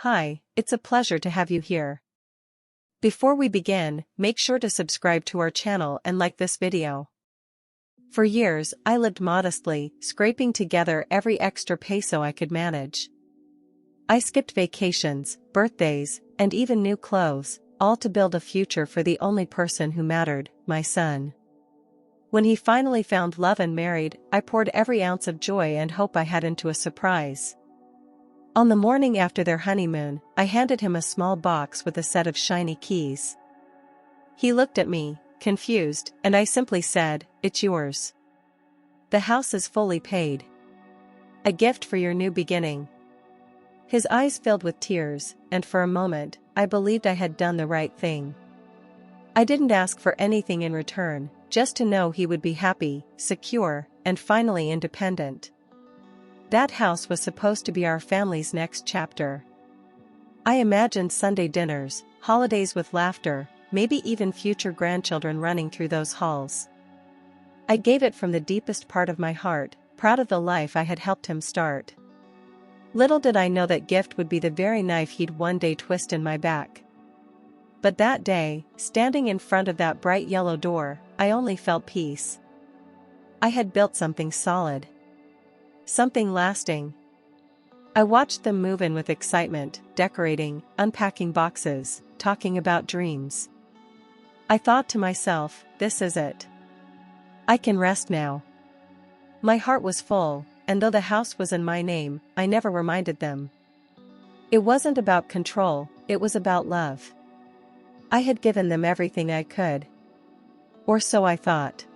Hi, it's a pleasure to have you here. Before we begin, make sure to subscribe to our channel and like this video. For years, I lived modestly, scraping together every extra peso I could manage. I skipped vacations, birthdays, and even new clothes, all to build a future for the only person who mattered, my son. When he finally found love and married, I poured every ounce of joy and hope I had into a surprise. On the morning after their honeymoon, I handed him a small box with a set of shiny keys. He looked at me, confused, and I simply said, "It's yours. The house is fully paid. A gift for your new beginning." His eyes filled with tears, and for a moment, I believed I had done the right thing. I didn't ask for anything in return, just to know he would be happy, secure, and finally independent. That house was supposed to be our family's next chapter. I imagined Sunday dinners, holidays with laughter, maybe even future grandchildren running through those halls. I gave it from the deepest part of my heart, proud of the life I had helped him start. Little did I know that gift would be the very knife he'd one day twist in my back. But that day, standing in front of that bright yellow door, I only felt peace. I had built something solid. Something lasting. I watched them move in with excitement, decorating, unpacking boxes, talking about dreams. I thought to myself, this is it. I can rest now. My heart was full, and though the house was in my name, I never reminded them. It wasn't about control, it was about love. I had given them everything I could. Or so I thought.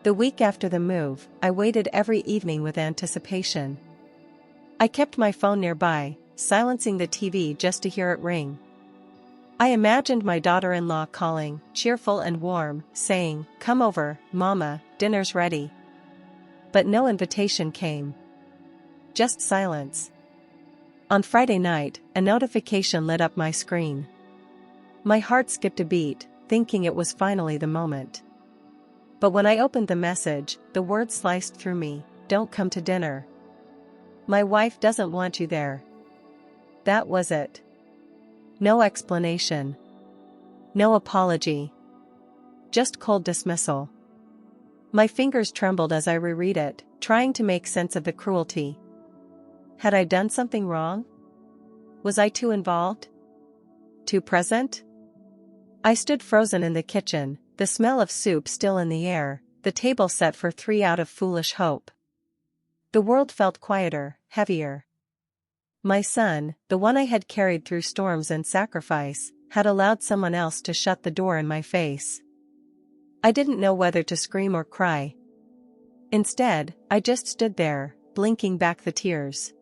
The week after the move, I waited every evening with anticipation. I kept my phone nearby, silencing the TV just to hear it ring. I imagined my daughter-in-law calling, cheerful and warm, saying, "Come over, Mama, dinner's ready." But no invitation came. Just silence. On Friday night, a notification lit up my screen. My heart skipped a beat, thinking it was finally the moment. But when I opened the message, the words sliced through me, "Don't come to dinner. My wife doesn't want you there." That was it. No explanation. No apology. Just cold dismissal. My fingers trembled as I reread it, trying to make sense of the cruelty. Had I done something wrong? Was I too involved? Too present? I stood frozen in the kitchen, the smell of soup still in the air, the table set for 3 out of foolish hope. The world felt quieter, heavier. My son, the one I had carried through storms and sacrifice, had allowed someone else to shut the door in my face. I didn't know whether to scream or cry. Instead, I just stood there, blinking back the tears.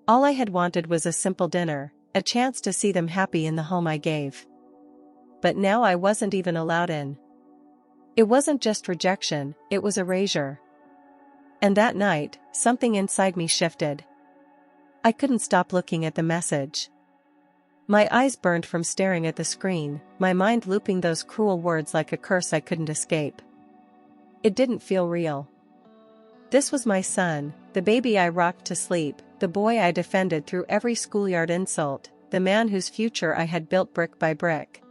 All I had wanted was a simple dinner, a chance to see them happy in the home I gave. But now I wasn't even allowed in. It wasn't just rejection, it was erasure. And that night, something inside me shifted. I couldn't stop looking at the message. My eyes burned from staring at the screen, my mind looping those cruel words like a curse I couldn't escape. It didn't feel real. This was my son, the baby I rocked to sleep, the boy I defended through every schoolyard insult, the man whose future I had built brick by brick.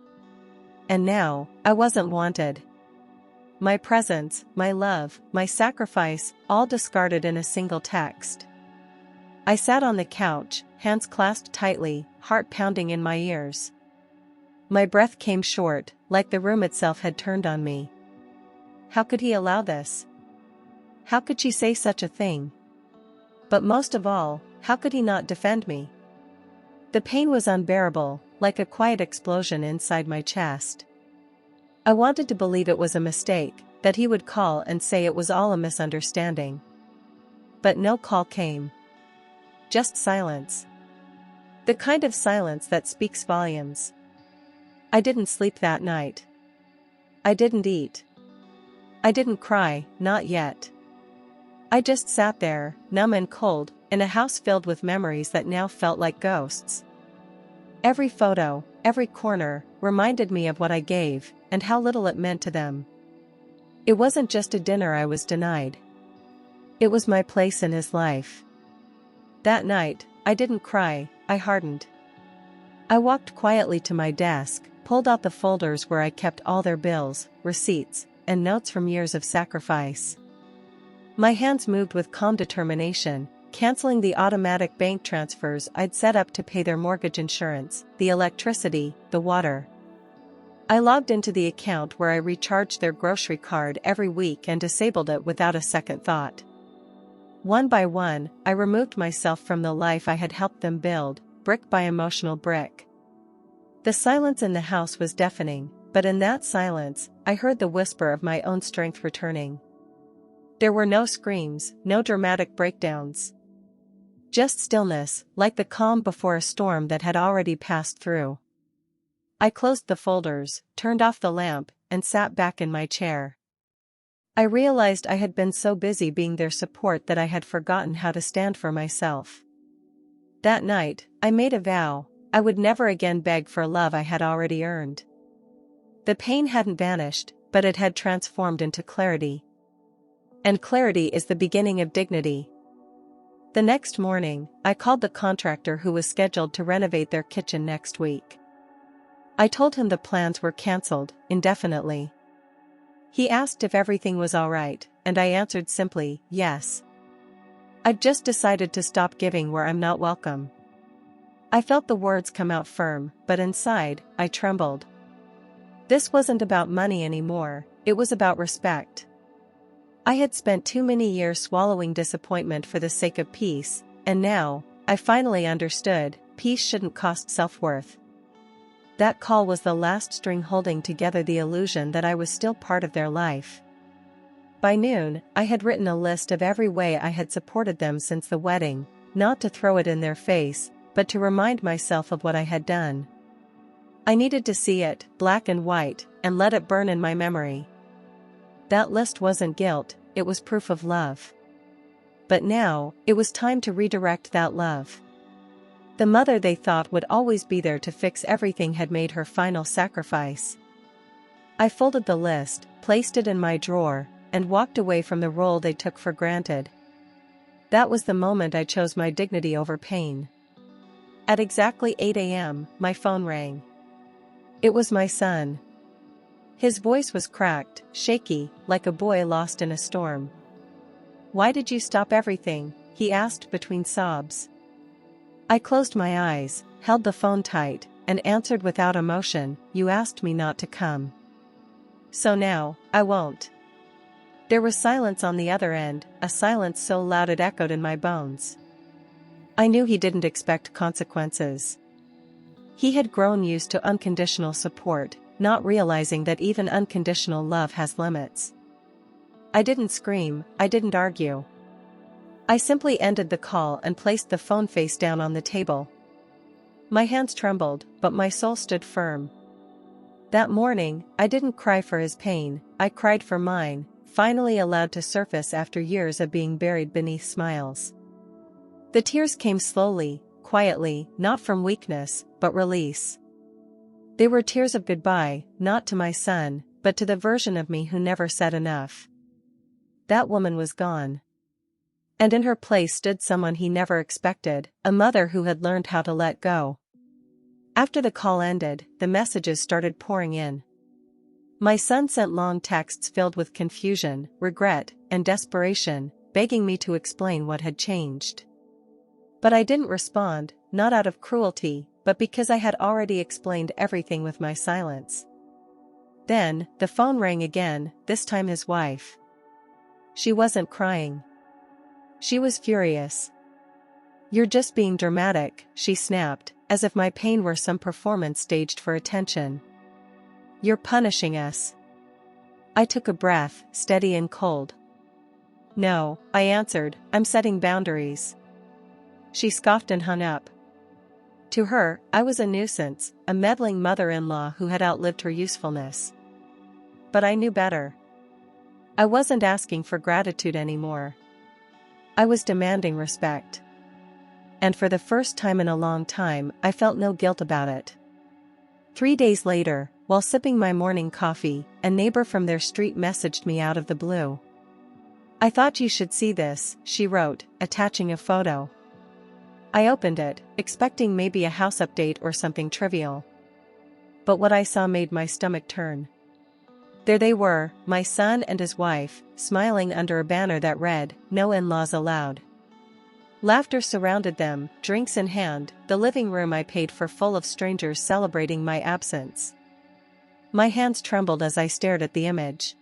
And now, I wasn't wanted. My presence, my love, my sacrifice, all discarded in a single text. I sat on the couch, hands clasped tightly, heart pounding in my ears. My breath came short, like the room itself had turned on me. How could he allow this? How could she say such a thing? But most of all, how could he not defend me? The pain was unbearable, like a quiet explosion inside my chest. I wanted to believe it was a mistake, that he would call and say it was all a misunderstanding. But no call came. Just silence. The kind of silence that speaks volumes. I didn't sleep that night. I didn't eat. I didn't cry, not yet. I just sat there, numb and cold, in a house filled with memories that now felt like ghosts. Every photo, every corner, reminded me of what I gave, and how little it meant to them. It wasn't just a dinner I was denied. It was my place in his life. That night, I didn't cry, I hardened. I walked quietly to my desk, pulled out the folders where I kept all their bills, receipts, and notes from years of sacrifice. My hands moved with calm determination, canceling the automatic bank transfers I'd set up to pay their mortgage insurance, the electricity, the water. I logged into the account where I recharged their grocery card every week and disabled it without a second thought. One by one, I removed myself from the life I had helped them build, brick by emotional brick. The silence in the house was deafening, but in that silence, I heard the whisper of my own strength returning. There were no screams, no dramatic breakdowns. Just stillness, like the calm before a storm that had already passed through. I closed the folders, turned off the lamp, and sat back in my chair. I realized I had been so busy being their support that I had forgotten how to stand for myself. That night, I made a vow: I would never again beg for love I had already earned. The pain hadn't vanished, but it had transformed into clarity. And clarity is the beginning of dignity. The next morning, I called the contractor who was scheduled to renovate their kitchen next week. I told him the plans were cancelled, indefinitely. He asked if everything was all right, and I answered simply, yes. I've just decided to stop giving where I'm not welcome. I felt the words come out firm, but inside, I trembled. This wasn't about money anymore, it was about respect. I had spent too many years swallowing disappointment for the sake of peace, and now, I finally understood, peace shouldn't cost self-worth. That call was the last string holding together the illusion that I was still part of their life. By noon, I had written a list of every way I had supported them since the wedding, not to throw it in their face, but to remind myself of what I had done. I needed to see it, black and white, and let it burn in my memory. That list wasn't guilt, it was proof of love. But now, it was time to redirect that love. The mother they thought would always be there to fix everything had made her final sacrifice. I folded the list, placed it in my drawer, and walked away from the role they took for granted. That was the moment I chose my dignity over pain. At exactly 8 a.m., my phone rang. It was my son. His voice was cracked, shaky, like a boy lost in a storm. "Why did you stop everything?" he asked between sobs. I closed my eyes, held the phone tight, and answered without emotion, "You asked me not to come. So now, I won't." There was silence on the other end, a silence so loud it echoed in my bones. I knew he didn't expect consequences. He had grown used to unconditional support, not realizing that even unconditional love has limits. I didn't scream, I didn't argue. I simply ended the call and placed the phone face down on the table. My hands trembled, but my soul stood firm. That morning, I didn't cry for his pain, I cried for mine, finally allowed to surface after years of being buried beneath smiles. The tears came slowly, quietly, not from weakness, but release. They were tears of goodbye, not to my son, but to the version of me who never said enough. That woman was gone. And in her place stood someone he never expected, a mother who had learned how to let go. After the call ended, the messages started pouring in. My son sent long texts filled with confusion, regret, and desperation, begging me to explain what had changed. But I didn't respond, not out of cruelty, but because I had already explained everything with my silence. Then, the phone rang again, this time his wife. She wasn't crying. She was furious. "You're just being dramatic," she snapped, as if my pain were some performance staged for attention. "You're punishing us." I took a breath, steady and cold. "No," I answered, "I'm setting boundaries." She scoffed and hung up. To her, I was a nuisance, a meddling mother-in-law who had outlived her usefulness. But I knew better. I wasn't asking for gratitude anymore. I was demanding respect. And for the first time in a long time, I felt no guilt about it. 3 days later, while sipping my morning coffee, a neighbor from their street messaged me out of the blue. "I thought you should see this," she wrote, attaching a photo. I opened it, expecting maybe a house update or something trivial. But what I saw made my stomach turn. There they were, my son and his wife, smiling under a banner that read, "No in-laws allowed." Laughter surrounded them, drinks in hand, the living room I paid for full of strangers celebrating my absence. My hands trembled as I stared at the image.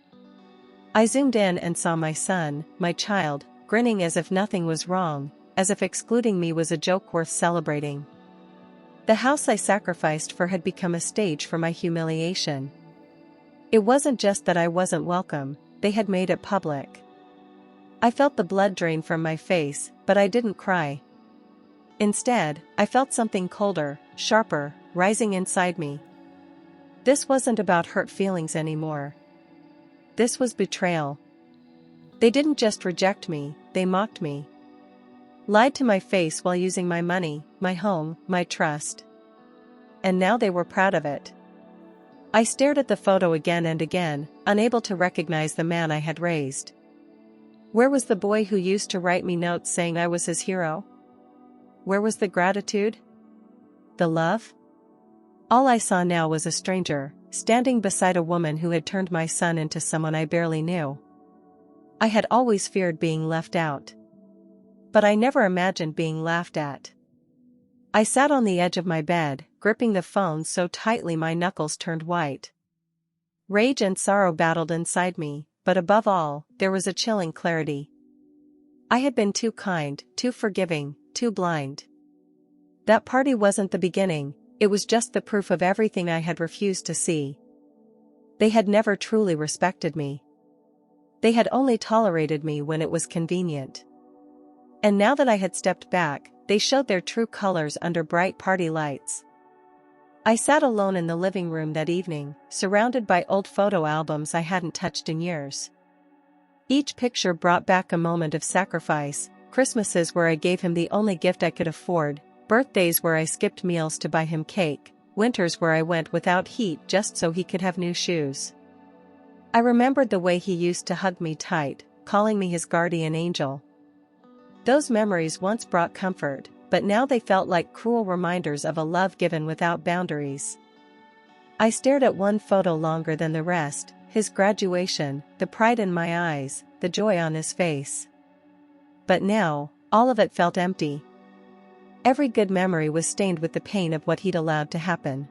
I zoomed in and saw my son, my child, grinning as if nothing was wrong, as if excluding me was a joke worth celebrating. The house I sacrificed for had become a stage for my humiliation. It wasn't just that I wasn't welcome, they had made it public. I felt the blood drain from my face, but I didn't cry. Instead, I felt something colder, sharper, rising inside me. This wasn't about hurt feelings anymore. This was betrayal. They didn't just reject me, they mocked me. Lied to my face while using my money, my home, my trust. And now they were proud of it. I stared at the photo again and again, unable to recognize the man I had raised. Where was the boy who used to write me notes saying I was his hero? Where was the gratitude? The love? All I saw now was a stranger, standing beside a woman who had turned my son into someone I barely knew. I had always feared being left out. But I never imagined being laughed at. I sat on the edge of my bed, gripping the phone so tightly my knuckles turned white. Rage and sorrow battled inside me, but above all, there was a chilling clarity. I had been too kind, too forgiving, too blind. That party wasn't the beginning, it was just the proof of everything I had refused to see. They had never truly respected me. They had only tolerated me when it was convenient. And now that I had stepped back, they showed their true colors under bright party lights. I sat alone in the living room that evening, surrounded by old photo albums I hadn't touched in years. Each picture brought back a moment of sacrifice, Christmases where I gave him the only gift I could afford, birthdays where I skipped meals to buy him cake, winters where I went without heat just so he could have new shoes. I remembered the way he used to hug me tight, calling me his guardian angel. Those memories once brought comfort, but now they felt like cruel reminders of a love given without boundaries. I stared at one photo longer than the rest, his graduation, the pride in my eyes, the joy on his face. But now, all of it felt empty. Every good memory was stained with the pain of what he'd allowed to happen.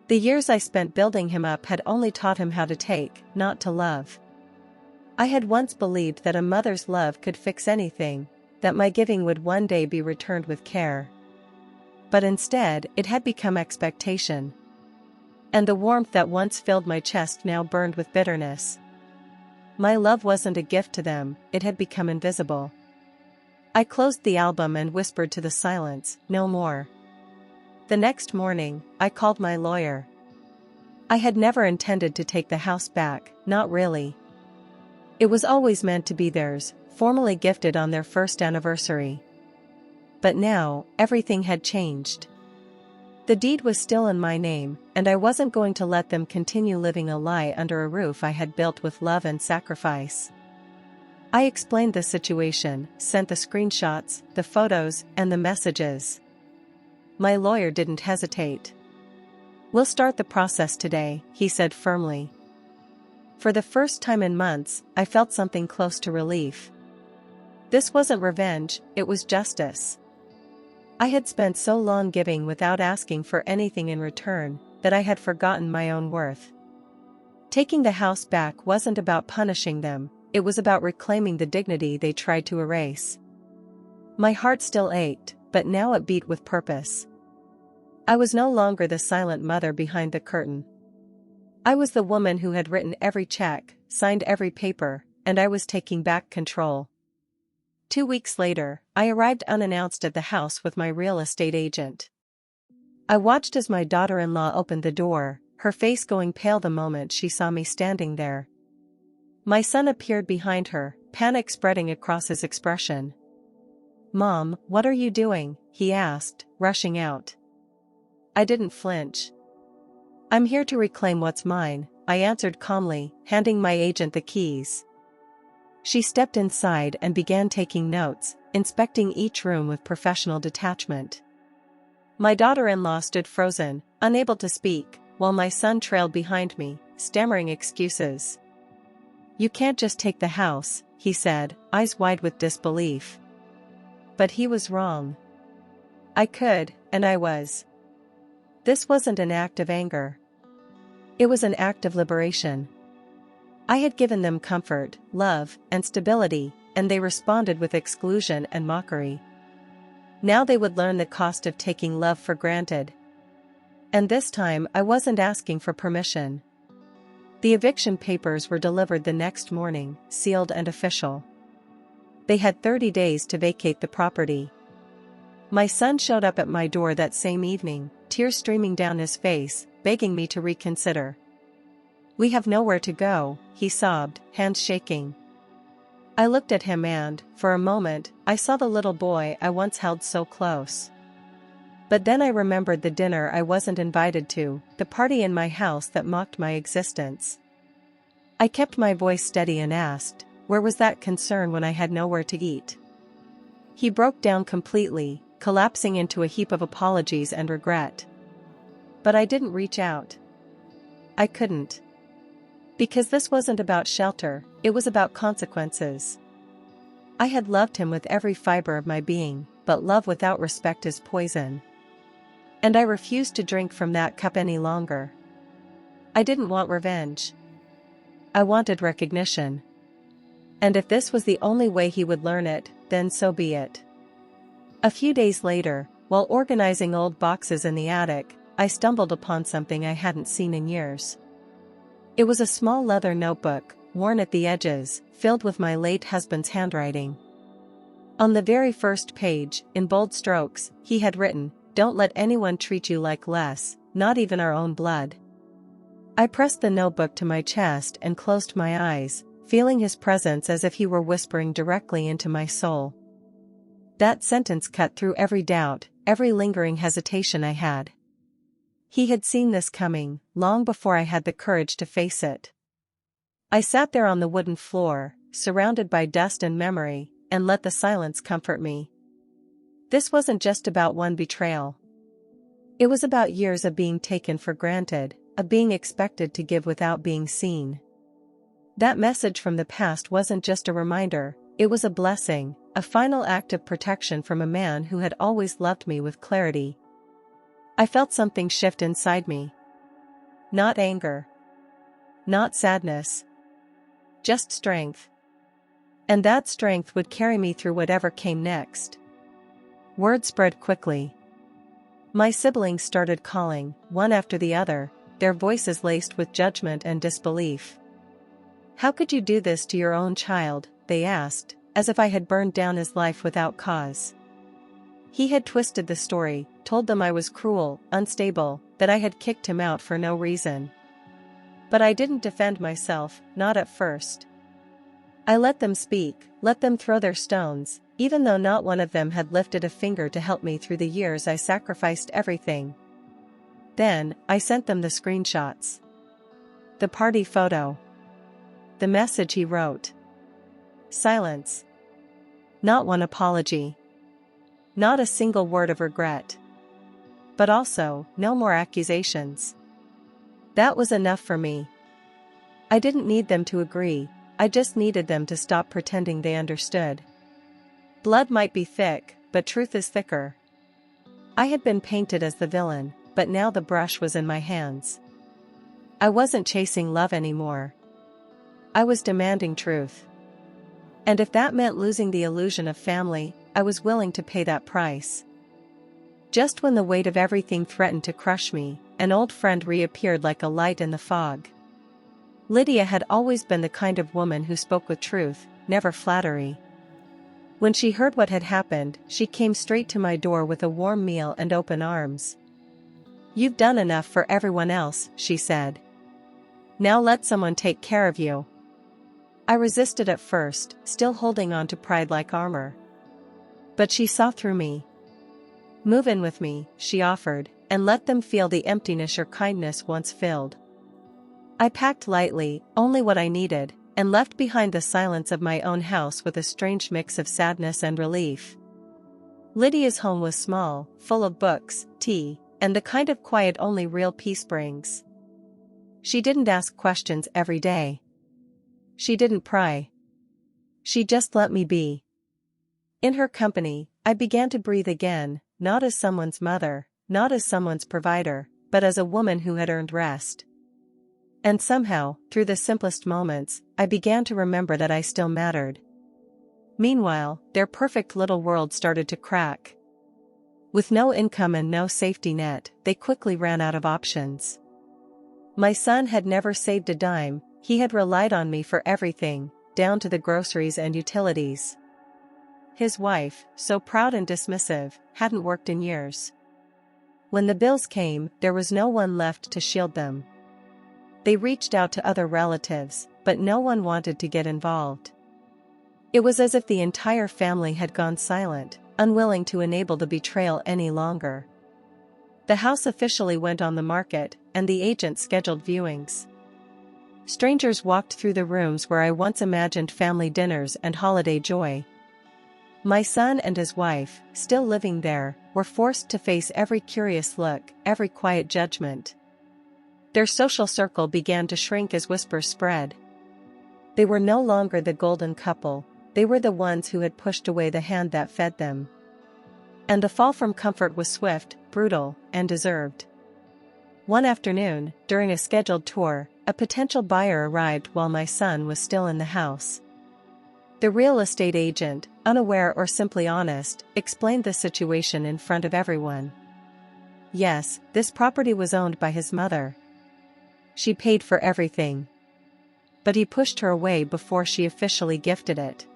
The years I spent building him up had only taught him how to take, not to love. I had once believed that a mother's love could fix anything, that my giving would one day be returned with care. But instead, it had become expectation. And the warmth that once filled my chest now burned with bitterness. My love wasn't a gift to them, it had become invisible. I closed the album and whispered to the silence, "No more." The next morning, I called my lawyer. I had never intended to take the house back, not really. It was always meant to be theirs, formally gifted on their first anniversary. But now, everything had changed. The deed was still in my name, and I wasn't going to let them continue living a lie under a roof I had built with love and sacrifice. I explained the situation, sent the screenshots, the photos, and the messages. My lawyer didn't hesitate. "We'll start the process today," he said firmly. For the first time in months, I felt something close to relief. This wasn't revenge, it was justice. I had spent so long giving without asking for anything in return, that I had forgotten my own worth. Taking the house back wasn't about punishing them, it was about reclaiming the dignity they tried to erase. My heart still ached, but now it beat with purpose. I was no longer the silent mother behind the curtain. I was the woman who had written every check, signed every paper, and I was taking back control. 2 weeks later, I arrived unannounced at the house with my real estate agent. I watched as my daughter-in-law opened the door, her face going pale the moment she saw me standing there. My son appeared behind her, panic spreading across his expression. "Mom, what are you doing?" he asked, rushing out. I didn't flinch. "I'm here to reclaim what's mine," I answered calmly, handing my agent the keys. She stepped inside and began taking notes, inspecting each room with professional detachment. My daughter-in-law stood frozen, unable to speak, while my son trailed behind me, stammering excuses. "You can't just take the house," he said, eyes wide with disbelief. But he was wrong. I could, and I was. This wasn't an act of anger. It was an act of liberation. I had given them comfort, love, and stability, and they responded with exclusion and mockery. Now they would learn the cost of taking love for granted. And this time I wasn't asking for permission. The eviction papers were delivered the next morning, sealed and official. They had 30 days to vacate the property. My son showed up at my door that same evening, tears streaming down his face, begging me to reconsider. "We have nowhere to go," he sobbed, hands shaking. I looked at him and, for a moment, I saw the little boy I once held so close. But then I remembered the dinner I wasn't invited to, the party in my house that mocked my existence. I kept my voice steady and asked, where was that concern when I had nowhere to eat? He broke down completely, collapsing into a heap of apologies and regret. But I didn't reach out. I couldn't. Because this wasn't about shelter, it was about consequences. I had loved him with every fiber of my being, but love without respect is poison. And I refused to drink from that cup any longer. I didn't want revenge. I wanted recognition. And if this was the only way he would learn it, then so be it. A few days later, while organizing old boxes in the attic, I stumbled upon something I hadn't seen in years. It was a small leather notebook, worn at the edges, filled with my late husband's handwriting. On the very first page, in bold strokes, he had written, "Don't let anyone treat you like less, not even our own blood." I pressed the notebook to my chest and closed my eyes, feeling his presence as if he were whispering directly into my soul. That sentence cut through every doubt, every lingering hesitation I had. He had seen this coming, long before I had the courage to face it. I sat there on the wooden floor, surrounded by dust and memory, and let the silence comfort me. This wasn't just about one betrayal. It was about years of being taken for granted, of being expected to give without being seen. That message from the past wasn't just a reminder, it was a blessing, a final act of protection from a man who had always loved me with clarity. I felt something shift inside me. Not anger. Not sadness. Just strength. And that strength would carry me through whatever came next. Word spread quickly. My siblings started calling, one after the other, their voices laced with judgment and disbelief. "How could you do this to your own child?" they asked, as if I had burned down his life without cause. He had twisted the story, told them I was cruel, unstable, that I had kicked him out for no reason. But I didn't defend myself, not at first. I let them speak, let them throw their stones, even though not one of them had lifted a finger to help me through the years I sacrificed everything. Then, I sent them the screenshots. The party photo. The message he wrote. Silence. Not one apology. Not a single word of regret. But also, no more accusations. That was enough for me. I didn't need them to agree, I just needed them to stop pretending they understood. Blood might be thick, but truth is thicker. I had been painted as the villain, but now the brush was in my hands. I wasn't chasing love anymore. I was demanding truth. And if that meant losing the illusion of family, I was willing to pay that price. Just when the weight of everything threatened to crush me, an old friend reappeared like a light in the fog. Lydia had always been the kind of woman who spoke with truth, never flattery. When she heard what had happened, she came straight to my door with a warm meal and open arms. "You've done enough for everyone else," she said. "Now let someone take care of you." I resisted at first, still holding on to pride like armor. But she saw through me. "Move in with me," she offered, "and let them feel the emptiness your kindness once filled." I packed lightly, only what I needed, and left behind the silence of my own house with a strange mix of sadness and relief. Lydia's home was small, full of books, tea, and the kind of quiet only real peace brings. She didn't ask questions every day. She didn't pry. She just let me be. In her company, I began to breathe again, not as someone's mother, not as someone's provider, but as a woman who had earned rest. And somehow, through the simplest moments, I began to remember that I still mattered. Meanwhile, their perfect little world started to crack. With no income and no safety net, they quickly ran out of options. My son had never saved a dime, he had relied on me for everything, down to the groceries and utilities. His wife, so proud and dismissive, hadn't worked in years. When the bills came, there was no one left to shield them. They reached out to other relatives, but no one wanted to get involved. It was as if the entire family had gone silent, unwilling to enable the betrayal any longer. The house officially went on the market, and the agent scheduled viewings. Strangers walked through the rooms where I once imagined family dinners and holiday joy. My son and his wife, still living there, were forced to face every curious look, every quiet judgment. Their social circle began to shrink as whispers spread. They were no longer the golden couple, they were the ones who had pushed away the hand that fed them. And the fall from comfort was swift, brutal, and deserved. One afternoon, during a scheduled tour, a potential buyer arrived while my son was still in the house. The real estate agent, unaware or simply honest, explained the situation in front of everyone. Yes, this property was owned by his mother. She paid for everything. But he pushed her away before she officially gifted it.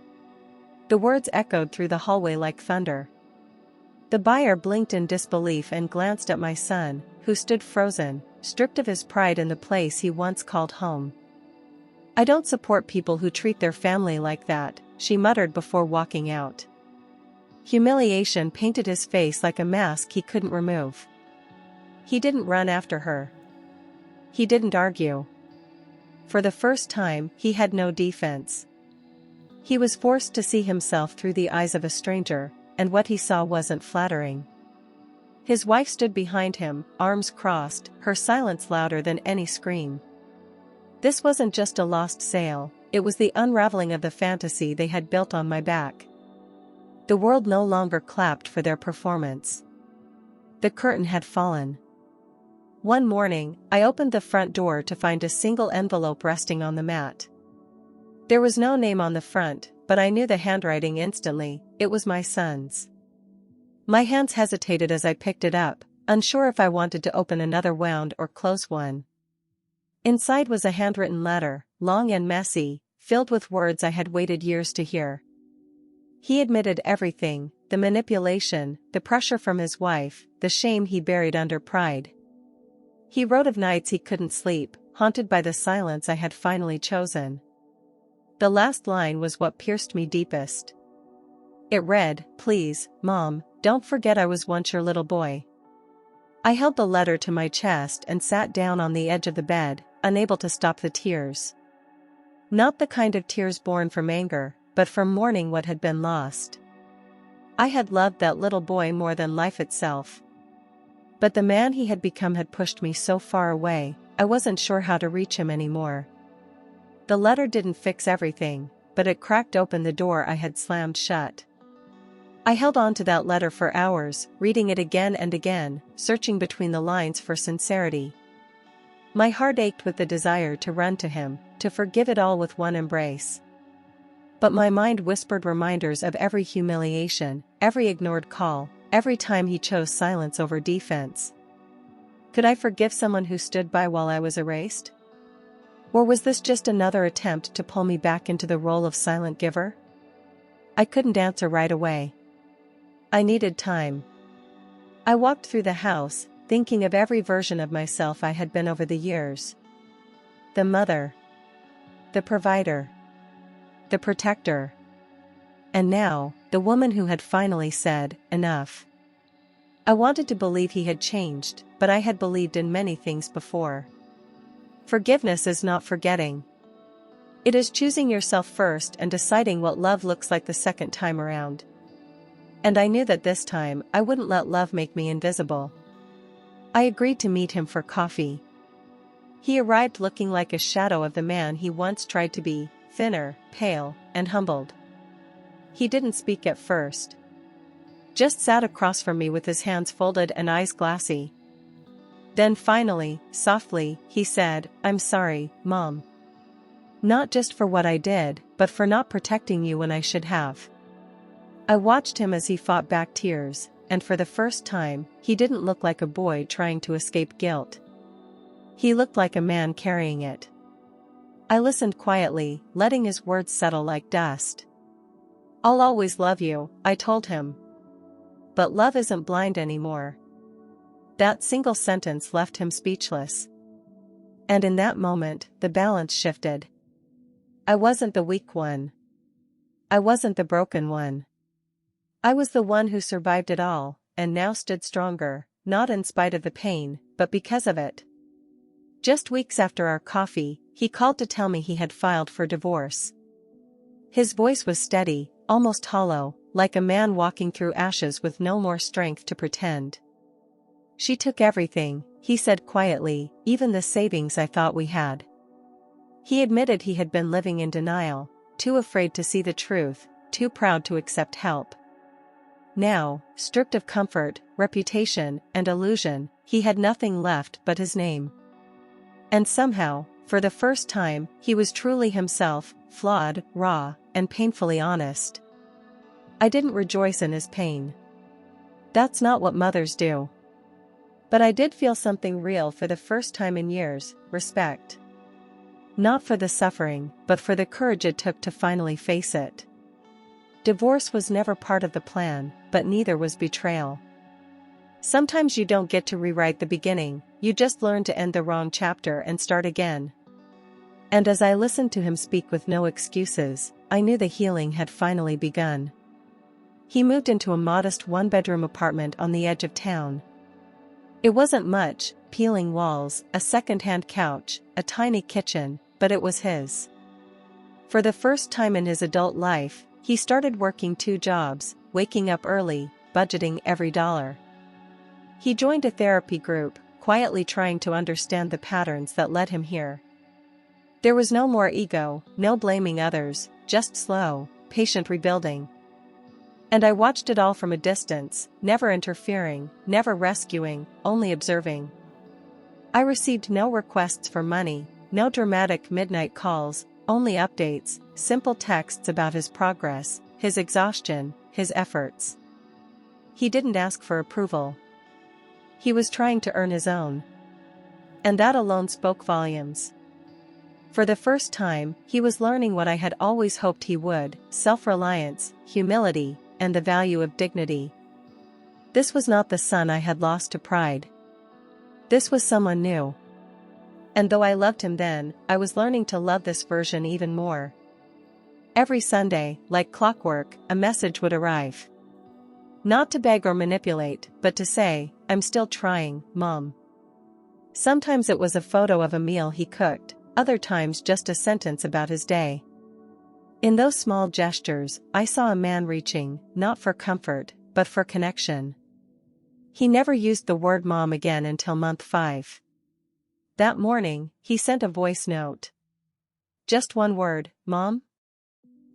The words echoed through the hallway like thunder. The buyer blinked in disbelief and glanced at my son, who stood frozen, stripped of his pride in the place he once called home. "I don't support people who treat their family like that," she muttered before walking out. Humiliation painted his face like a mask he couldn't remove. He didn't run after her. He didn't argue. For the first time, he had no defense. He was forced to see himself through the eyes of a stranger, and what he saw wasn't flattering. His wife stood behind him, arms crossed, her silence louder than any scream. This wasn't just a lost sale, it was the unraveling of the fantasy they had built on my back. The world no longer clapped for their performance. The curtain had fallen. One morning, I opened the front door to find a single envelope resting on the mat. There was no name on the front, but I knew the handwriting instantly, it was my son's. My hands hesitated as I picked it up, unsure if I wanted to open another wound or close one. Inside was a handwritten letter, long and messy, filled with words I had waited years to hear. He admitted everything, the manipulation, the pressure from his wife, the shame he buried under pride. He wrote of nights he couldn't sleep, haunted by the silence I had finally chosen. The last line was what pierced me deepest. It read, "Please, Mom, don't forget I was once your little boy." I held the letter to my chest and sat down on the edge of the bed, unable to stop the tears. Not the kind of tears born from anger, but from mourning what had been lost. I had loved that little boy more than life itself. But the man he had become had pushed me so far away, I wasn't sure how to reach him anymore. The letter didn't fix everything, but it cracked open the door I had slammed shut. I held on to that letter for hours, reading it again and again, searching between the lines for sincerity. My heart ached with the desire to run to him, to forgive it all with one embrace. But my mind whispered reminders of every humiliation, every ignored call, every time he chose silence over defense. Could I forgive someone who stood by while I was erased? Or was this just another attempt to pull me back into the role of silent giver? I couldn't answer right away. I needed time. I walked through the house, thinking of every version of myself I had been over the years. The mother. The provider. The protector. And now, the woman who had finally said, enough. I wanted to believe he had changed, but I had believed in many things before. Forgiveness is not forgetting. It is choosing yourself first and deciding what love looks like the second time around. And I knew that this time I wouldn't let love make me invisible. I agreed to meet him for coffee. He arrived looking like a shadow of the man he once tried to be, thinner, pale, and humbled. He didn't speak at first. Just sat across from me with his hands folded and eyes glassy. Then finally, softly, he said, "I'm sorry, Mom. Not just for what I did, but for not protecting you when I should have." I watched him as he fought back tears, and for the first time, he didn't look like a boy trying to escape guilt. He looked like a man carrying it. I listened quietly, letting his words settle like dust. "I'll always love you," I told him. "But love isn't blind anymore." That single sentence left him speechless. And in that moment, the balance shifted. I wasn't the weak one. I wasn't the broken one. I was the one who survived it all, and now stood stronger, not in spite of the pain, but because of it. Just weeks after our coffee, he called to tell me he had filed for divorce. His voice was steady, almost hollow, like a man walking through ashes with no more strength to pretend. "She took everything," he said quietly, "even the savings I thought we had." He admitted he had been living in denial, too afraid to see the truth, too proud to accept help. Now, stripped of comfort, reputation, and illusion, he had nothing left but his name. And somehow, for the first time, he was truly himself, flawed, raw, and painfully honest. I didn't rejoice in his pain. That's not what mothers do. But I did feel something real for the first time in years, respect. Not for the suffering, but for the courage it took to finally face it. Divorce was never part of the plan, but neither was betrayal. Sometimes you don't get to rewrite the beginning, you just learn to end the wrong chapter and start again. And as I listened to him speak with no excuses, I knew the healing had finally begun. He moved into a modest one-bedroom apartment on the edge of town. It wasn't much, peeling walls, a second-hand couch, a tiny kitchen, but it was his. For the first time in his adult life, he started working 2 jobs, waking up early, budgeting every dollar. He joined a therapy group, quietly trying to understand the patterns that led him here. There was no more ego, no blaming others, just slow, patient rebuilding. And I watched it all from a distance, never interfering, never rescuing, only observing. I received no requests for money, no dramatic midnight calls, only updates, simple texts about his progress, his exhaustion, his efforts. He didn't ask for approval. He was trying to earn his own. And that alone spoke volumes. For the first time, he was learning what I had always hoped he would: self-reliance, humility, and the value of dignity. This was not the son I had lost to pride. This was someone new. And though I loved him then, I was learning to love this version even more. Every Sunday, like clockwork, a message would arrive. Not to beg or manipulate, but to say, "I'm still trying, Mom." Sometimes it was a photo of a meal he cooked, other times just a sentence about his day. In those small gestures, I saw a man reaching, not for comfort, but for connection. He never used the word mom again until month 5. That morning, he sent a voice note. Just one word, "Mom?"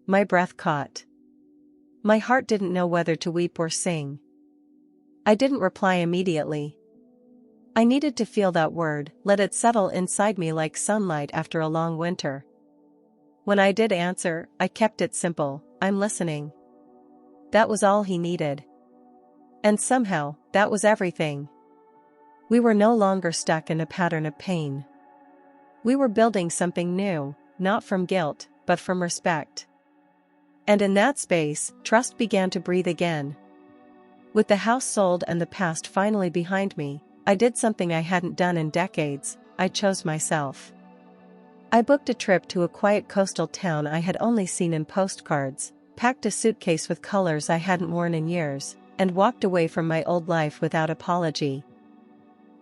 My breath caught. My heart didn't know whether to weep or sing. I didn't reply immediately. I needed to feel that word, let it settle inside me like sunlight after a long winter. When I did answer, I kept it simple: "I'm listening." That was all he needed. And somehow, that was everything. We were no longer stuck in a pattern of pain. We were building something new, not from guilt, but from respect. And in that space, trust began to breathe again. With the house sold and the past finally behind me, I did something I hadn't done in decades: I chose myself. I booked a trip to a quiet coastal town I had only seen in postcards, packed a suitcase with colors I hadn't worn in years, and walked away from my old life without apology.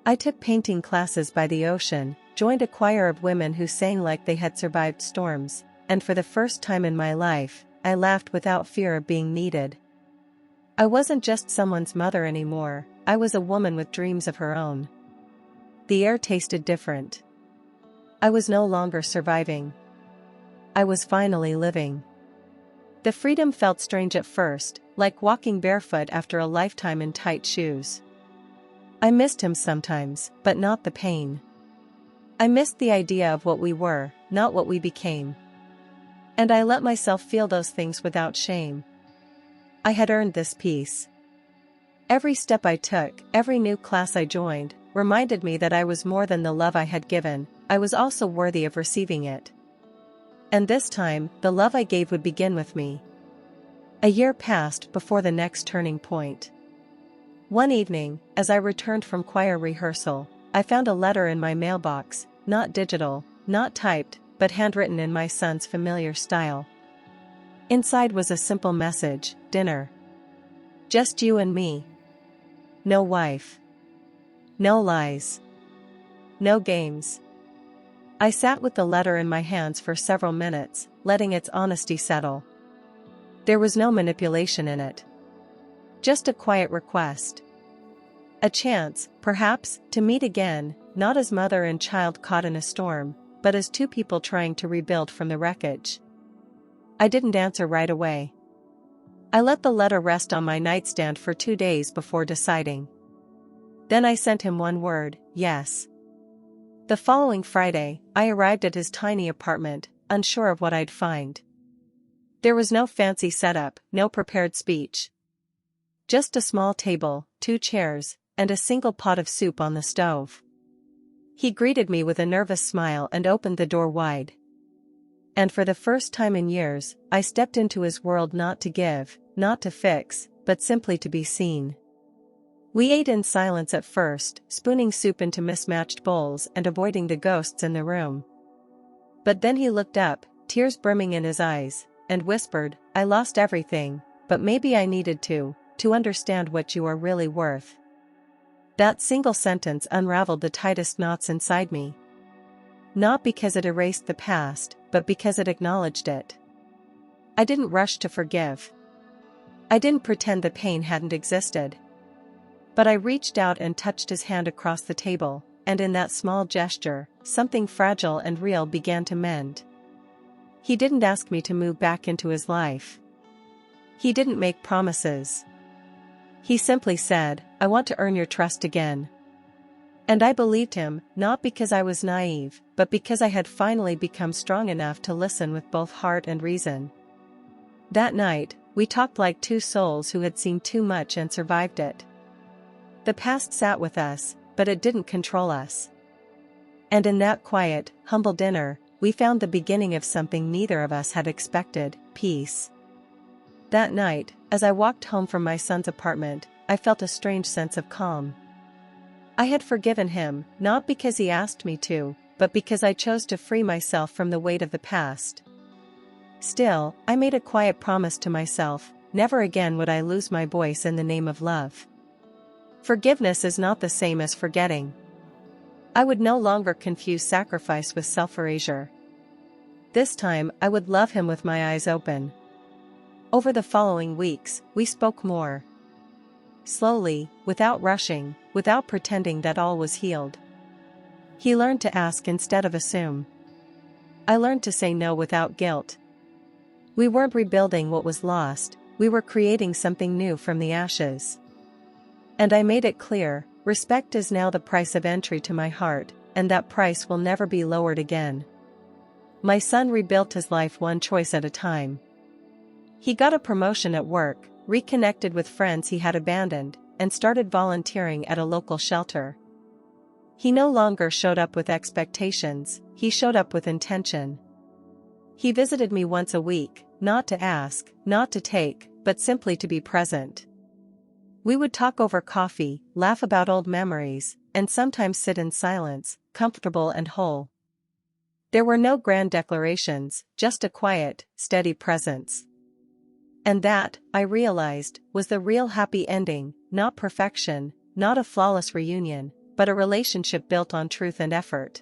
I took painting classes by the ocean, joined a choir of women who sang like they had survived storms, and for the first time in my life, I laughed without fear of being needed. I wasn't just someone's mother anymore, I was a woman with dreams of her own. The air tasted different. I was no longer surviving. I was finally living. The freedom felt strange at first, like walking barefoot after a lifetime in tight shoes. I missed him sometimes, but not the pain. I missed the idea of what we were, not what we became. And I let myself feel those things without shame. I had earned this peace. Every step I took, every new class I joined, reminded me that I was more than the love I had given, I was also worthy of receiving it. And this time, the love I gave would begin with me. A year passed before the next turning point. One evening, as I returned from choir rehearsal, I found a letter in my mailbox, not digital, not typed, but handwritten in my son's familiar style. Inside was a simple message: dinner. Just you and me. No wife. No lies. No games. I sat with the letter in my hands for several minutes, letting its honesty settle. There was no manipulation in it. Just a quiet request. A chance, perhaps, to meet again, not as mother and child caught in a storm, but as two people trying to rebuild from the wreckage. I didn't answer right away. I let the letter rest on my nightstand for 2 days before deciding. Then I sent him one word: yes. The following Friday, I arrived at his tiny apartment, unsure of what I'd find. There was no fancy setup, no prepared speech. Just a small table, 2 chairs, and a single pot of soup on the stove. He greeted me with a nervous smile and opened the door wide. And for the first time in years, I stepped into his world, not to give, not to fix, but simply to be seen. We ate in silence at first, spooning soup into mismatched bowls and avoiding the ghosts in the room. But then he looked up, tears brimming in his eyes, and whispered, "I lost everything, but maybe I needed to understand what you are really worth." That single sentence unraveled the tightest knots inside me. Not because it erased the past, but because it acknowledged it. I didn't rush to forgive. I didn't pretend the pain hadn't existed. But I reached out and touched his hand across the table, and in that small gesture, something fragile and real began to mend. He didn't ask me to move back into his life. He didn't make promises. He simply said, "I want to earn your trust again." And I believed him, not because I was naive, but because I had finally become strong enough to listen with both heart and reason. That night, we talked like two souls who had seen too much and survived it. The past sat with us, but it didn't control us. And in that quiet, humble dinner, we found the beginning of something neither of us had expected: peace. That night, as I walked home from my son's apartment, I felt a strange sense of calm. I had forgiven him, not because he asked me to, but because I chose to free myself from the weight of the past. Still, I made a quiet promise to myself: never again would I lose my voice in the name of love. Forgiveness is not the same as forgetting. I would no longer confuse sacrifice with self-erasure. This time, I would love him with my eyes open. Over the following weeks, we spoke more. Slowly, without rushing, without pretending that all was healed. He learned to ask instead of assume. I learned to say no without guilt. We weren't rebuilding what was lost, we were creating something new from the ashes. And I made it clear, respect is now the price of entry to my heart, and that price will never be lowered again. My son rebuilt his life one choice at a time. He got a promotion at work, reconnected with friends he had abandoned, and started volunteering at a local shelter. He no longer showed up with expectations, he showed up with intention. He visited me once a week, not to ask, not to take, but simply to be present. We would talk over coffee, laugh about old memories, and sometimes sit in silence, comfortable and whole. There were no grand declarations, just a quiet, steady presence. And that, I realized, was the real happy ending: not perfection, not a flawless reunion, but a relationship built on truth and effort.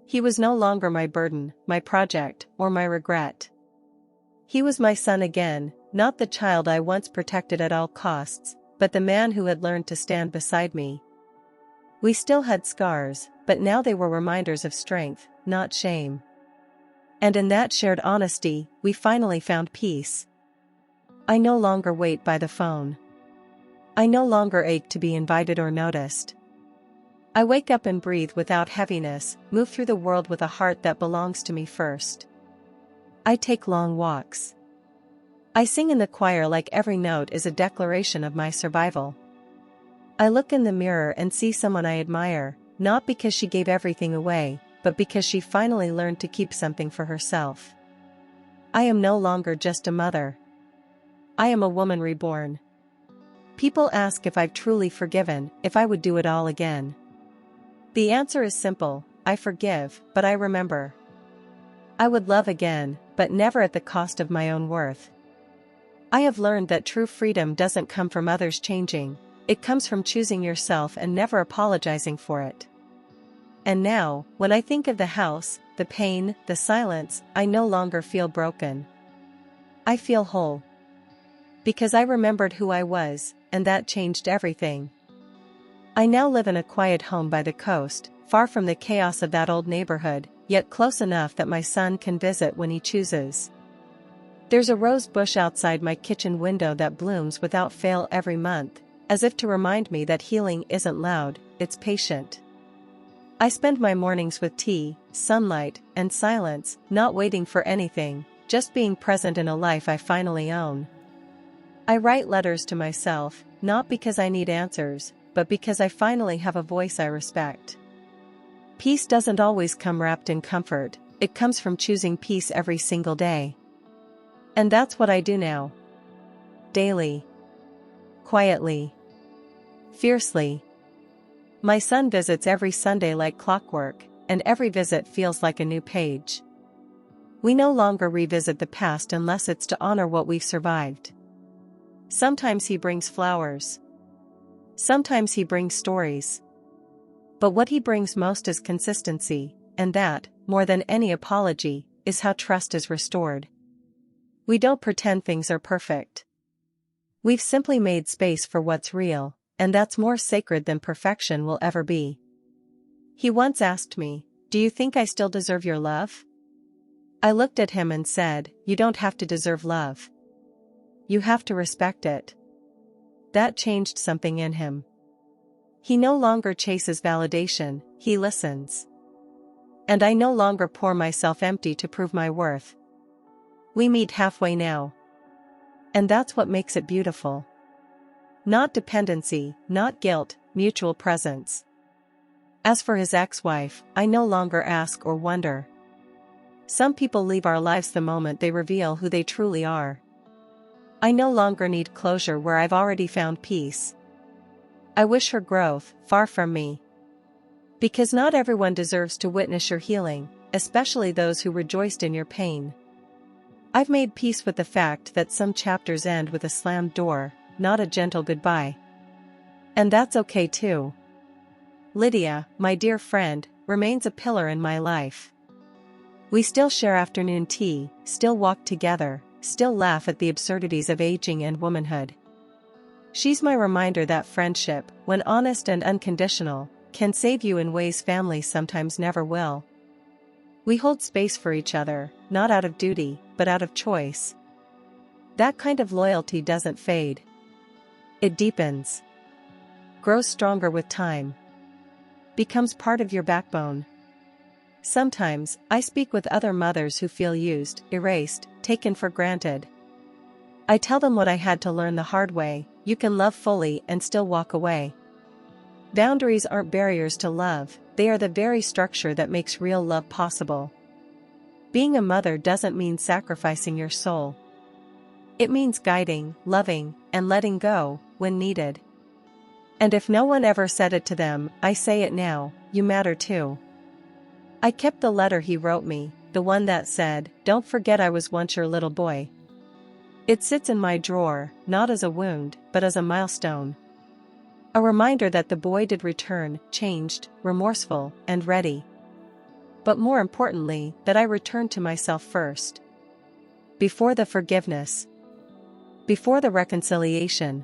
He was no longer my burden, my project, or my regret. He was my son again, not the child I once protected at all costs, but the man who had learned to stand beside me. We still had scars, but now they were reminders of strength, not shame. And in that shared honesty, we finally found peace. I no longer wait by the phone. I no longer ache to be invited or noticed. I wake up and breathe without heaviness, move through the world with a heart that belongs to me first. I take long walks. I sing in the choir like every note is a declaration of my survival. I look in the mirror and see someone I admire, not because she gave everything away, but because she finally learned to keep something for herself. I am no longer just a mother. I am a woman reborn. People ask if I've truly forgiven, if I would do it all again. The answer is simple: I forgive, but I remember. I would love again, but never at the cost of my own worth. I have learned that true freedom doesn't come from others changing, it comes from choosing yourself and never apologizing for it. And now, when I think of the house, the pain, the silence, I no longer feel broken. I feel whole. Because I remembered who I was, and that changed everything. I now live in a quiet home by the coast, far from the chaos of that old neighborhood, yet close enough that my son can visit when he chooses. There's a rose bush outside my kitchen window that blooms without fail every month, as if to remind me that healing isn't loud, it's patient. I spend my mornings with tea, sunlight, and silence, not waiting for anything, just being present in a life I finally own. I write letters to myself, not because I need answers, but because I finally have a voice I respect. Peace doesn't always come wrapped in comfort, it comes from choosing peace every single day. And that's what I do now. Daily. Quietly. Fiercely. My son visits every Sunday like clockwork, and every visit feels like a new page. We no longer revisit the past unless it's to honor what we've survived. Sometimes he brings flowers. Sometimes he brings stories. But what he brings most is consistency, and that, more than any apology, is how trust is restored. We don't pretend things are perfect. We've simply made space for what's real, and that's more sacred than perfection will ever be. He once asked me, "Do you think I still deserve your love?" I looked at him and said, "You don't have to deserve love. You have to respect it." That changed something in him. He no longer chases validation, he listens. And I no longer pour myself empty to prove my worth. We meet halfway now. And that's what makes it beautiful. Not dependency, not guilt, mutual presence. As for his ex-wife, I no longer ask or wonder. Some people leave our lives the moment they reveal who they truly are. I no longer need closure where I've already found peace. I wish her growth, far from me. Because not everyone deserves to witness your healing, especially those who rejoiced in your pain. I've made peace with the fact that some chapters end with a slammed door, not a gentle goodbye. And that's okay too. Lydia, my dear friend, remains a pillar in my life. We still share afternoon tea, still walk together, still laugh at the absurdities of aging and womanhood. She's my reminder that friendship, when honest and unconditional, can save you in ways families sometimes never will. We hold space for each other, not out of duty, but out of choice. That kind of loyalty doesn't fade. It deepens. Grows stronger with time. Becomes part of your backbone. Sometimes, I speak with other mothers who feel used, erased, taken for granted. I tell them what I had to learn the hard way: you can love fully and still walk away. Boundaries aren't barriers to love, they are the very structure that makes real love possible. Being a mother doesn't mean sacrificing your soul. It means guiding, loving, and letting go, when needed. And if no one ever said it to them, I say it now: you matter too. I kept the letter he wrote me, the one that said, "Don't forget I was once your little boy." It sits in my drawer, not as a wound, but as a milestone. A reminder that the boy did return, changed, remorseful, and ready. but more importantly, that I returned to myself first. Before the forgiveness. Before the reconciliation.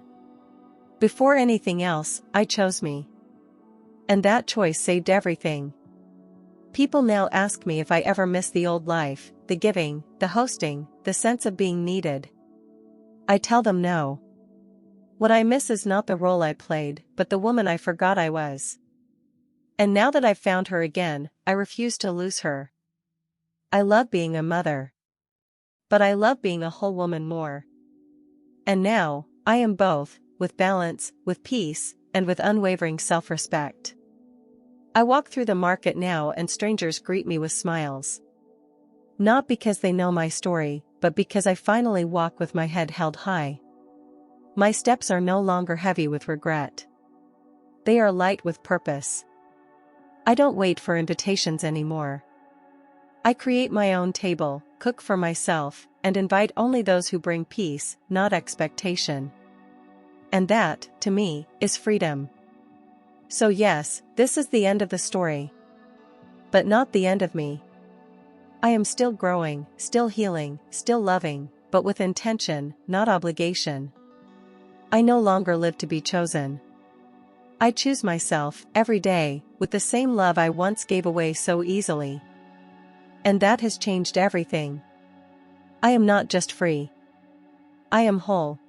Before anything else, I chose me. And that choice saved everything. People now ask me if I ever miss the old life, the giving, the hosting, the sense of being needed. I tell them no. What I miss is not the role I played, but the woman I forgot I was. And now that I've found her again, I refuse to lose her. I love being a mother. But I love being a whole woman more. And now, I am both, with balance, with peace, and with unwavering self-respect. I walk through the market now and strangers greet me with smiles. Not because they know my story, but because I finally walk with my head held high. My steps are no longer heavy with regret. They are light with purpose. I don't wait for invitations anymore. I create my own table, cook for myself, and invite only those who bring peace, not expectation. And that, to me, is freedom. So yes, this is the end of the story. But not the end of me. I am still growing, still healing, still loving, but with intention, not obligation. I no longer live to be chosen. I choose myself, every day, with the same love I once gave away so easily. And that has changed everything. I am not just free. I am whole.